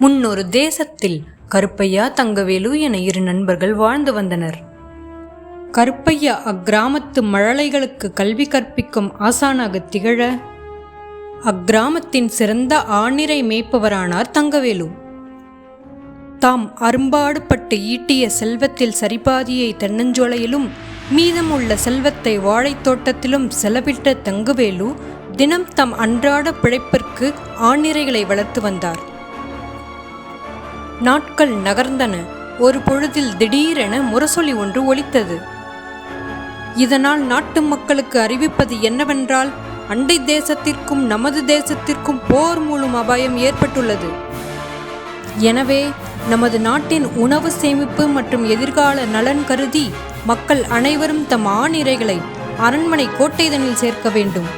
முன்னொரு தேசத்தில் கருப்பையா தங்கவேலு என இரு நண்பர்கள் வாழ்ந்து வந்தனர். கருப்பையா அக்கிராமத்து மழலைகளுக்கு கல்வி கற்பிக்கும் ஆசானாக திகழ அக்கிராமத்தின் சிறந்த ஆணிரை மேய்ப்பவரானார் தங்கவேலு. தாம் அரும்பாடுபட்டு ஈட்டிய செல்வத்தில் சரிபாதியை தென்னஞ்சோலையிலும் மீதமுள்ள செல்வத்தை வாழைத்தோட்டத்திலும் செலவிட்ட தங்கவேலு தினம் தம் அன்றாட பிழைப்பிற்கு ஆணிரைகளை வளர்த்து வந்தார். நாட்கள் நகர்ந்தன. ஒரு பொழுதில் திடீரென முரசொலி ஒன்று ஒலித்தது. இதனால் நாட்டு மக்களுக்கு அறிவிப்பது என்னவென்றால், அண்டை தேசத்திற்கும் நமது தேசத்திற்கும் போர் மூலம் அபாயம் ஏற்பட்டுள்ளது. எனவே நமது நாட்டின் உணவு சேமிப்பு மற்றும் எதிர்கால நலன் கருதி மக்கள் அனைவரும் தம் ஆணிரைகளை அரண்மனை கோட்டைதனில் சேர்க்க வேண்டும்.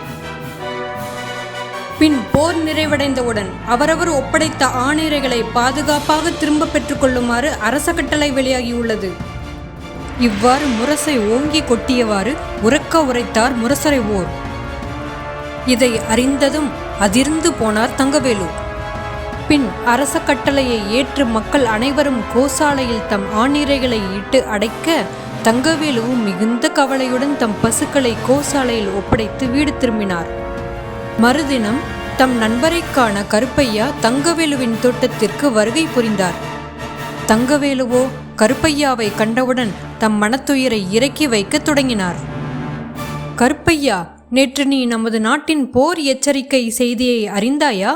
பின் போர் நிறைவடைந்தவுடன் அவரவர் ஒப்படைத்த ஆணிரைகளை பாதுகாப்பாக திரும்ப பெற்றுக்கொள்ளுமாறு அரச கட்டளை வெளியாகியுள்ளது. இவ்வாறு முரசை ஓங்கி கொட்டியவாறு உரக்க உரைத்தார் முரசரை ஓர். இதை அறிந்ததும் அதிர்ந்து போனார் தங்கவேலு. பின் அரச கட்டளையை ஏற்று மக்கள் அனைவரும் கோசாலையில் தம் ஆணிரைகளை இட்டு அடைக்க தங்கவேலுவும் மிகுந்த கவலையுடன் தம் பசுக்களை கோசாலையில் ஒப்படைத்து வீடு திரும்பினார். மறுதினம் தம் நண்பரை காண கருப்பையா தங்கவேலுவின் தோட்டத்திற்கு வருகை புரிந்தார். தங்கவேலுவோ கருப்பையாவை கண்டவுடன் தம் மனத்துயிரை இறக்கி வைக்க தொடங்கினார். கருப்பையா, நேற்று நீ நமது நாட்டின் போர் எச்சரிக்கை செய்தியை அறிந்தாயா?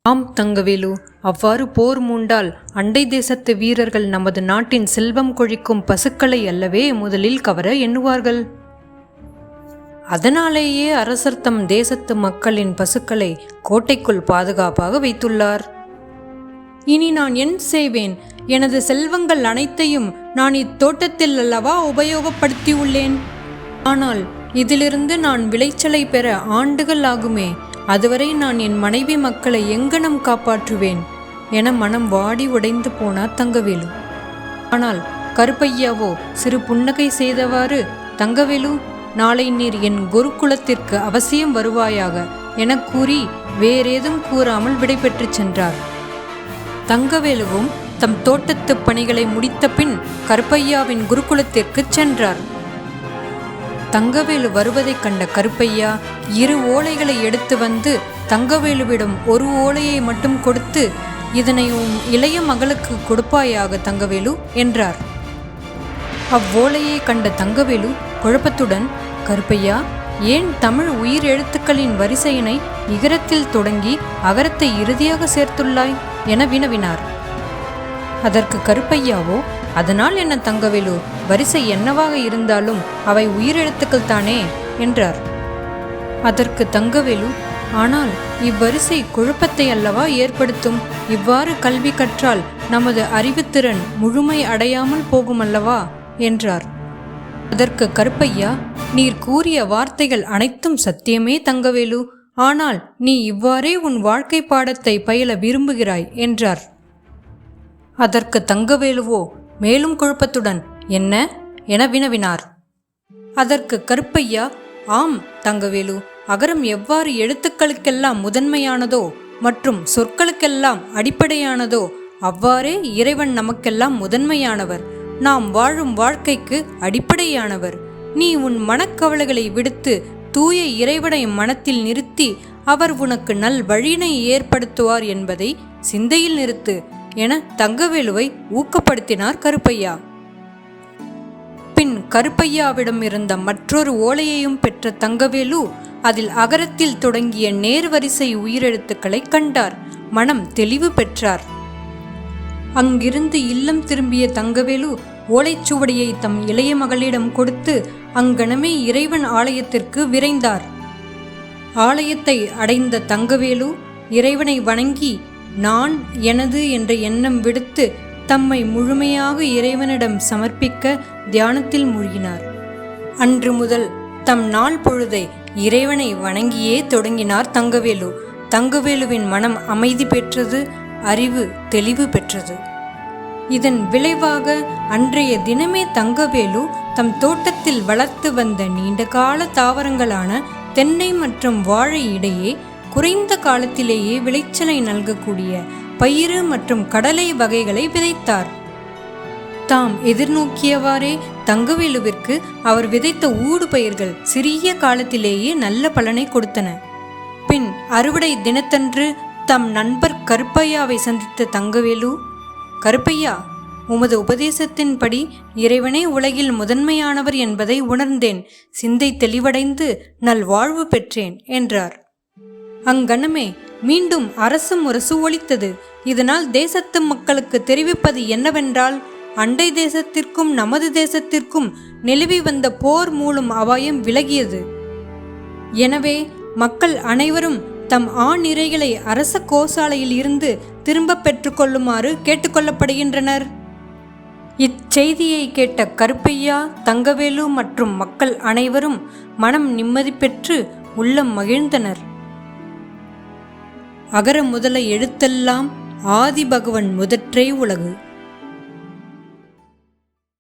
ஆம் தங்கவேலு, அவ்வாறு போர் மூண்டால் அண்டை தேசத்து வீரர்கள் நமது நாட்டின் செல்வம் கொழிக்கும் பசுக்களை அல்லவே முதலில் கவர எண்ணுவார்கள். அதனாலேயே அரசர் தம் தேசத்து மக்களின் பசுக்களை கோட்டைக்குள் பாதுகாப்பாக வைத்துள்ளார். இனி நான் என்ன செய்வேன்? எனது செல்வங்கள் அனைத்தையும் நான் இத்தோட்டத்தில் அல்லவா உபயோகப்படுத்தியுள்ளேன். ஆனால் இதிலிருந்து நான் விளைச்சலை பெற ஆண்டுகள் ஆகுமே. அதுவரை நான் என் மனைவி மக்களை எங்கனம் காப்பாற்றுவேன் என மனம் வாடி உடைந்து போனார் தங்கவேலு. ஆனால் கருப்பையாவோ சிறு புன்னகை செய்தவாறு, தங்கவேலு, நாளை நீர் என் குருகுலத்திற்கு அவசியம் வருவாயாக என கூறி வேறேதும் கூறாமல் விடைபெற்று சென்றார். தங்கவேலுவும் தம் தோட்டத்து பணிகளை முடித்த பின் கருப்பையாவின் குருகுலத்திற்கு சென்றார். தங்கவேலு வருவதைக் கண்ட கருப்பையா 2 ஓலைகளை எடுத்து வந்து தங்கவேலுவிடம் 1 ஓலையை மட்டும் கொடுத்து, இதனை உன் இளைய மகளுக்கு கொடுப்பாயாக தங்கவேலு என்றார். அவ்வோலையை கண்ட தங்கவேலு குழப்பத்துடன், கருப்பையா, ஏன் தமிழ் உயிர் எழுத்துக்களின் வரிசையினை இகரத்தில் தொடங்கி அகரத்தை இறுதியாக சேர்த்துள்ளாய் என வினவினார். அதற்கு கருப்பையாவோ, அதனால் என்ன தங்கவேலு, வரிசை என்னவாக இருந்தாலும் அவை உயிரெழுத்துக்கள் தானே என்றார். அதற்கு தங்கவேலு, ஆனால் இவ்வரிசை குழப்பத்தை அல்லவா ஏற்படுத்தும். இவ்வாறு கல்வி கற்றால் நமது அறிவுத்திறன் முழுமை அடையாமல் போகுமல்லவா என்றார். அதற்கு கருப்பையா, நீர் கூறிய வார்த்தைகள் அனைத்தும் சத்தியமே தங்கவேலு. ஆனால் நீ இவ்வாறே உன் வாழ்க்கை பாடத்தை பயில விரும்புகிறாய் என்றார். அதற்கு தங்கவேலுவோ மேலும் குழப்பத்துடன், என்ன என வினவினார். அதற்கு கருப்பையா, ஆம் தங்கவேலு, அகரம் எவ்வாறு எழுத்துக்களுக்கெல்லாம் முதன்மையானதோ மற்றும் சொற்களுக்கெல்லாம் அடிப்படையானதோ அவ்வாறே இறைவன் நமக்கெல்லாம் முதன்மையானவர், நாம் வாழும் வாழ்க்கைக்கு அடிப்படையானவர். நீ உன் மனக்கவலைகளை விடுத்து தூய இறைவனை மனத்தில் நிறுத்தி அவர் உனக்கு நல் வழியினை ஏற்படுத்துவார் என்பதை சிந்தையில் நிறுத்து என தங்கவேலுவை ஊக்கப்படுத்தினார் கருப்பையா. பின் கருப்பையாவிடம் இருந்த மற்றொரு ஓலையையும் பெற்ற தங்கவேலு அதில் அகரத்தில் தொடங்கிய நேர்வரிசை உயிரெழுத்துக்களை கண்டார். மனம் தெளிவு பெற்றார். அங்கிருந்து இல்லம் திரும்பிய தங்கவேலு ஓலைச்சுவடியை தம் இளைய மகளிடம் கொடுத்து அங்கனமே இறைவன் ஆலயத்திற்கு விரைந்தார். ஆலயத்தை அடைந்த தங்கவேலு இறைவனை வணங்கி நான் எனது என்ற எண்ணம் விடுத்து தம்மை முழுமையாக இறைவனிடம் சமர்ப்பிக்க தியானத்தில் மூழ்கினார். அன்று முதல் தம் நாள் பொழுதை இறைவனை வணங்கியே தொடங்கினார் தங்கவேலு. தங்கவேலுவின் மனம் அமைதி பெற்றது, அறிவு தெளிவு பெற்றது. இதன் விளைவாக அன்றைய தினமே தங்கவேலு தம் தோட்டத்தில் வளர்த்து வந்த நீண்டகால தாவரங்களான தென்னை மற்றும் வாழை இடையே குறைந்த காலத்திலேயே விளைச்சலை நல்கக்கூடிய பயிறு மற்றும் கடலை வகைகளை விதைத்தார். தாம் எதிர்நோக்கியவாறே தங்கவேலுவிற்கு அவர் விதைத்த ஊடு பயிர்கள் சிறிய காலத்திலேயே நல்ல பலனை கொடுத்தன. பின் அறுவடை தினத்தன்று தம் நண்பர் கருப்பையாவை சந்தித்த தங்கவேலு, கருப்பையா, உமது உபதேசத்தின்படி இறைவனே உலகில் முதன்மையானவர் என்பதை உணர்ந்தேன், சிந்தை தெளிவடைந்து நல்வாழ்வு பெற்றேன் என்றார். அங்கணமே மீண்டும் அரசு முரசு ஒலித்தது. இதனால் தேசத்து மக்களுக்கு தெரிவிப்பது என்னவென்றால், அண்டை தேசத்திற்கும் நமது தேசத்திற்கும் நிலவி வந்த போர் மூலம் அபாயம் விலகியது. எனவே மக்கள் அனைவரும் தம் ஆணிரைகளை அரச கோசாலையில் இருந்து திரும்ப பெற்றுக்கொள்ளுமாறு கேட்டுக்கொள்ளப்படுகின்றனர். இச்செய்தியை கேட்ட கருப்பையா, தங்கவேலு மற்றும் மக்கள் அனைவரும் மனம் நிம்மதி பெற்று உள்ளம் மகிழ்ந்தனர். அகர முதல எழுத்தெல்லாம் ஆதி பகவன் முதற்றே உலகு.